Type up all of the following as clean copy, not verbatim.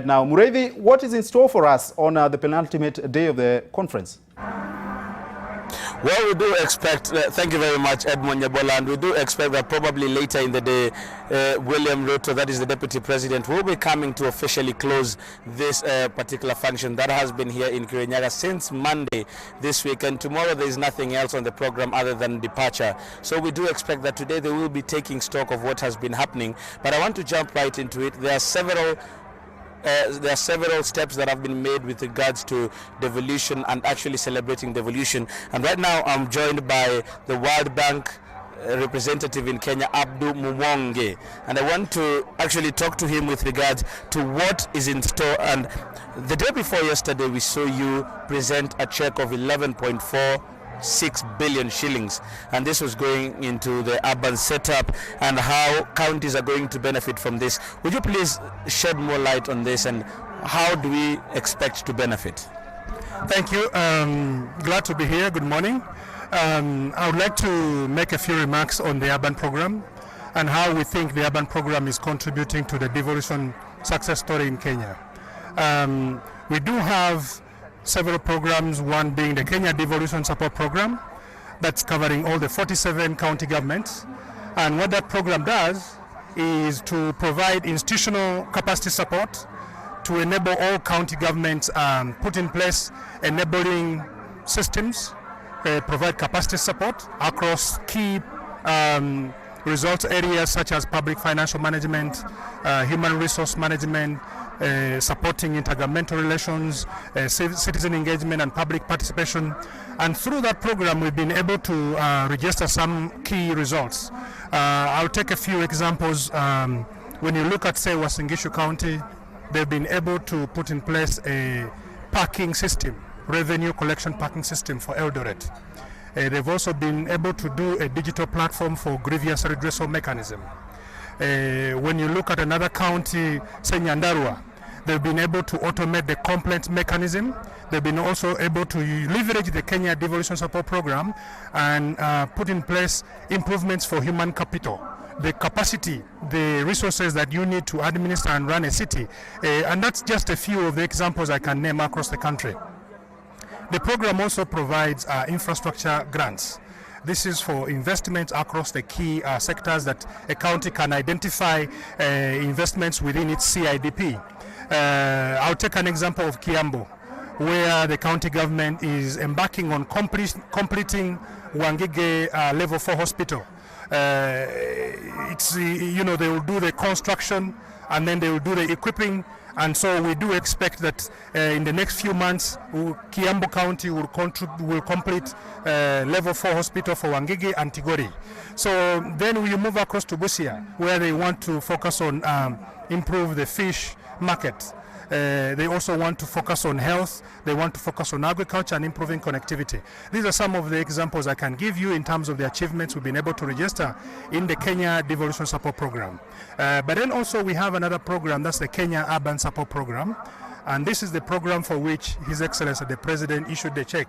Now, Murithi, what is in store for us on the penultimate day of the conference? Well, we do expect, thank you very much, Edmond Nyabola, and we do expect that probably later in the day, William Ruto, that is the Deputy President, will be coming to officially close this particular function that has been here in Kirinyaga since Monday this week, and tomorrow there is nothing else on the program other than departure. So we do expect that today they will be taking stock of what has been happening, but I want to jump right into it. There are several steps that have been made with regards to devolution and actually celebrating devolution. And right now I'm joined by the World Bank representative in Kenya, Abdu Mumonge. And I want to actually talk to him with regards to what is in store. And the day before yesterday, we saw you present a check of 11.46 billion shillings, and this was going into the urban setup and how counties are going to benefit from this. Would you please shed more light on this, and how do we expect to benefit? Thank you. Glad to be here. Good morning. I would like to make a few remarks on the urban program and how we think the urban program is contributing to the devolution success story in Kenya. We do have several programs, one being the Kenya Devolution Support Program that's covering all the 47 county governments. And what that program does is to provide institutional capacity support to enable all county governments put in place enabling systems, provide capacity support across key results areas such as public financial management, human resource management, supporting intergovernmental relations, citizen engagement and public participation. And through that program we've been able to register some key results. I'll take a few examples. When you look at, say, Uasin Gishu County, they've been able to put in place a parking system, revenue collection parking system for Eldoret. They've also been able to do a digital platform for grievance redressal mechanism. When you look at another county, say Nyandarua, they've been able to automate the complaint mechanism. They've been also able to leverage the Kenya Devolution Support Program and put in place improvements for human capital, the capacity, the resources that you need to administer and run a city. And that's just a few of the examples I can name across the country. The program also provides infrastructure grants. This is for investments across the key sectors that a county can identify investments within its CIDP. I'll take an example of Kiambu, where the county government is embarking on completing Wangige Level 4 Hospital. They will do the construction and then they will do the equipping. And so we do expect that in the next few months, Kiambu County will complete Level 4 Hospital for Wangige and Tigori. So then we move across to Busia, where they want to focus on improve the fish market. They also want to focus on health. They want to focus on agriculture and improving connectivity. These are some of the examples I can give you in terms of the achievements we've been able to register in the Kenya Devolution Support Program. But then also we have another program, that's the Kenya Urban Support Program. And this is the program for which His Excellency the President issued the check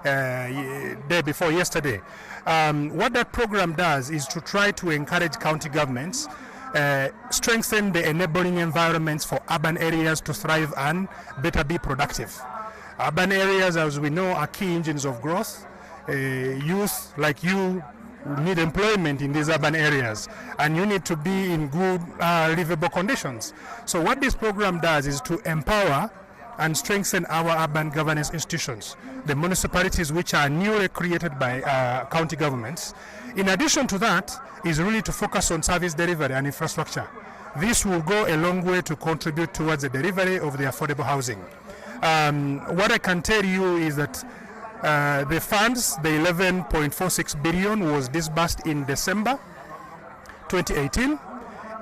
day before yesterday. What that program does is to try to encourage county governments strengthen the enabling environments for urban areas to thrive and better be productive. Urban areas, as we know, are key engines of growth. Youth like you need employment in these urban areas, and you need to be in good livable conditions. So what this program does is to empower and strengthen our urban governance institutions, the municipalities which are newly created by county governments. In addition to that, is really to focus on service delivery and infrastructure. This will go a long way to contribute towards the delivery of the affordable housing. What I can tell you is that the funds, the 11.46 billion, was disbursed in December 2018.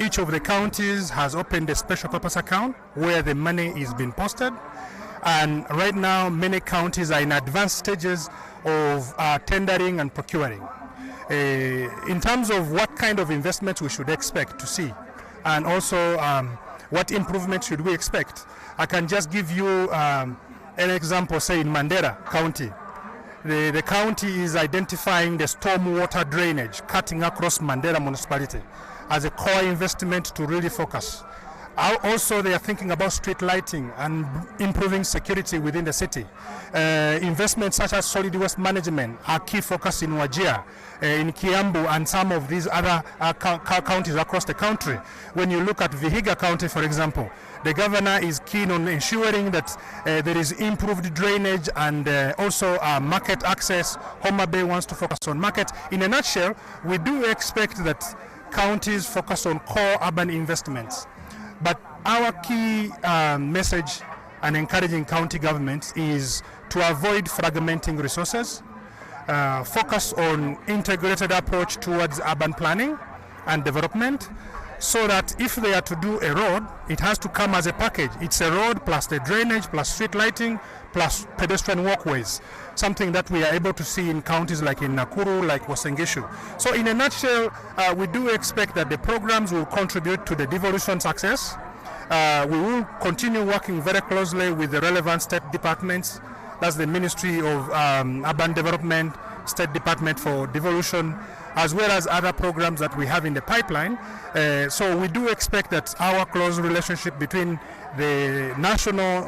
Each of the counties has opened a special purpose account where the money is being posted. And right now, many counties are in advanced stages of tendering and procuring. In terms of what kind of investments we should expect to see, and also what improvements should we expect, I can just give you an example, say in Mandera County. The county is identifying the stormwater drainage cutting across Mandera municipality as a core investment to really focus. Also, they are thinking about street lighting and improving security within the city. Investments such as solid waste management are key focus in Wajir, in Kiambu, and some of these other counties across the country. When you look at Vihiga County, for example, the governor is keen on ensuring that there is improved drainage and also market access. Homa Bay wants to focus on market. In a nutshell, we do expect that counties focus on core urban investments. But our key message and encouraging county governments is to avoid fragmenting resources, focus on integrated approach towards urban planning and development, so that if they are to do a road, it has to come as a package. It's a road plus the drainage plus street lighting plus pedestrian walkways, something that we are able to see in counties like in Nakuru, like Uasin Gishu. So in a nutshell, we do expect that the programs will contribute to the devolution success. We will continue working very closely with the relevant state departments. That's the Ministry of Urban Development, State Department for Devolution, as well as other programs that we have in the pipeline. So we do expect that our close relationship between the national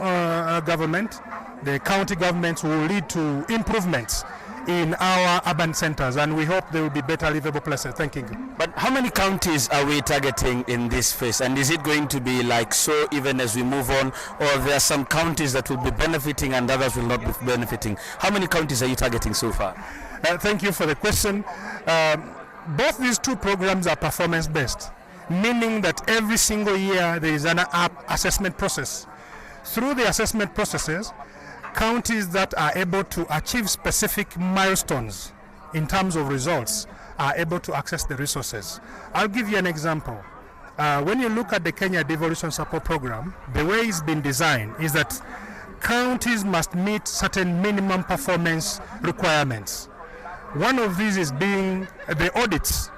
government, the county governments, will lead to improvements in our urban centers, and we hope they will be better livable places. Thank you. But how many counties are we targeting in this phase? And is it going to be like so even as we move on, or there are some counties that will be benefiting and others will not be benefiting? How many counties are you targeting so far? Thank you for the question. Both these two programs are performance-based, meaning that every single year there is an assessment process. Through the assessment processes, counties that are able to achieve specific milestones in terms of results are able to access the resources. I'll give you an example. When you look at the Kenya Devolution Support Program, the way it's been designed is that counties must meet certain minimum performance requirements. One of these is being the audits.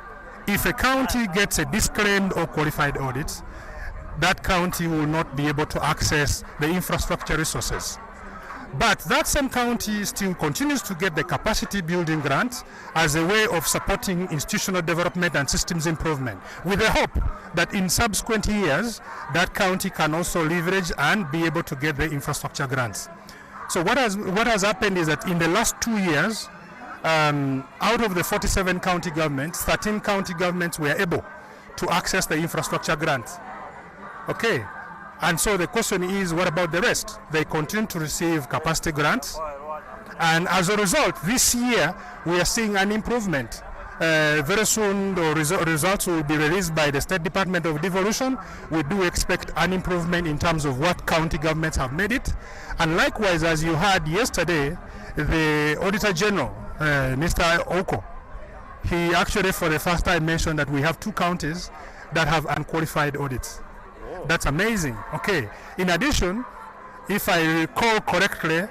If a county gets a disclaimed or qualified audit, that county will not be able to access the infrastructure resources. But that same county still continues to get the capacity building grant as a way of supporting institutional development and systems improvement, with the hope that in subsequent years that county can also leverage and be able to get the infrastructure grants. So what has happened is that in the last 2 years, out of the 47 county governments, 13 county governments were able to access the infrastructure grants. Okay. And so the question is, what about the rest? They continue to receive capacity grants. And as a result, this year, we are seeing an improvement. Very soon, the results will be released by the State Department of Devolution. We do expect an improvement in terms of what county governments have made it. And likewise, as you heard yesterday, the Auditor General, Mr. Oko, he actually for the first time mentioned that we have 2 counties that have unqualified audits. That's amazing. Okay. In addition, if I recall correctly,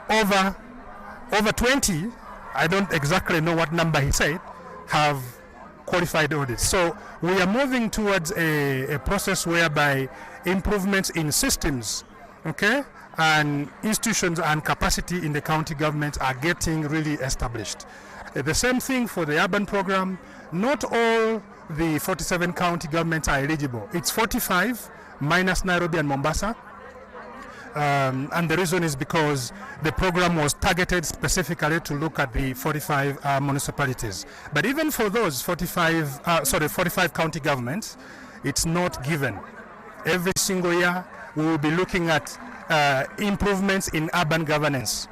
over 20, I don't exactly know what number he said, have qualified audits. So we are moving towards a process whereby improvements in systems, okay, and institutions and capacity in the county government are getting really established. The same thing for the urban program. Not all the 47 county governments are eligible. It's 45 minus Nairobi and Mombasa. And the reason is because the program was targeted specifically to look at the 45 municipalities. But even for those 45 county governments, it's not given. Every single year, we will be looking at improvements in urban governance,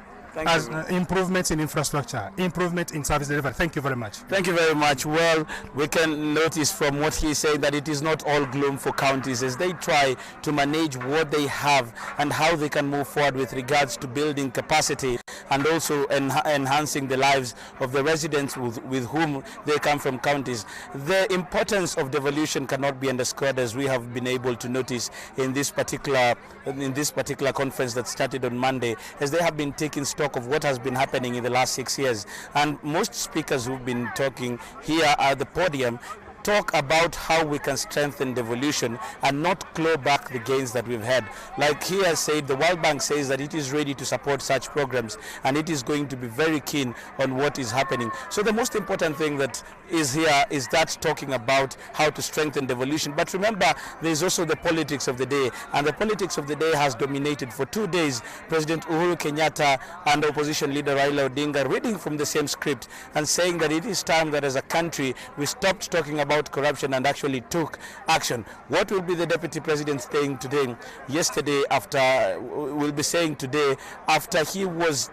improvements in infrastructure, improvements in service delivery. Thank you very much. Thank you very much. Well, we can notice from what he said that it is not all gloom for counties as they try to manage what they have and how they can move forward with regards to building capacity and also enhancing the lives of the residents with whom they come from counties. The importance of devolution cannot be underscored, as we have been able to notice in this particular conference that started on Monday, as they have been taking stock of what has been happening in the last 6 years. And most speakers who've been talking here at the podium talk about how we can strengthen devolution and not claw back the gains that we've had. Like he has said, the World Bank says that it is ready to support such programs and it is going to be very keen on what is happening. So the most important thing that is here is that talking about how to strengthen devolution. But remember, there is also the politics of the day, and the politics of the day has dominated for 2 days. President Uhuru Kenyatta and opposition leader Raila Odinga reading from the same script and saying that it is time that as a country we stopped talking about corruption and actually took action. What will be the deputy president saying today? Yesterday, after will be saying today after he was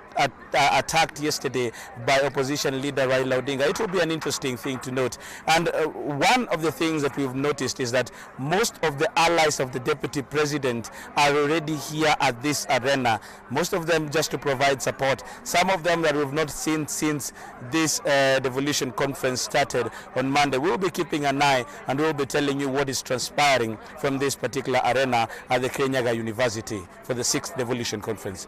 attacked yesterday by opposition leader Raila Odinga. It will be an interesting thing to note. And one of the things that we've noticed is that most of the allies of the deputy president are already here at this arena. Most of them just to provide support. Some of them that we've not seen since this devolution conference started on Monday. We'll be keeping an eye and we'll be telling you what is transpiring from this particular arena at the Kenyatta University for the 6th devolution conference.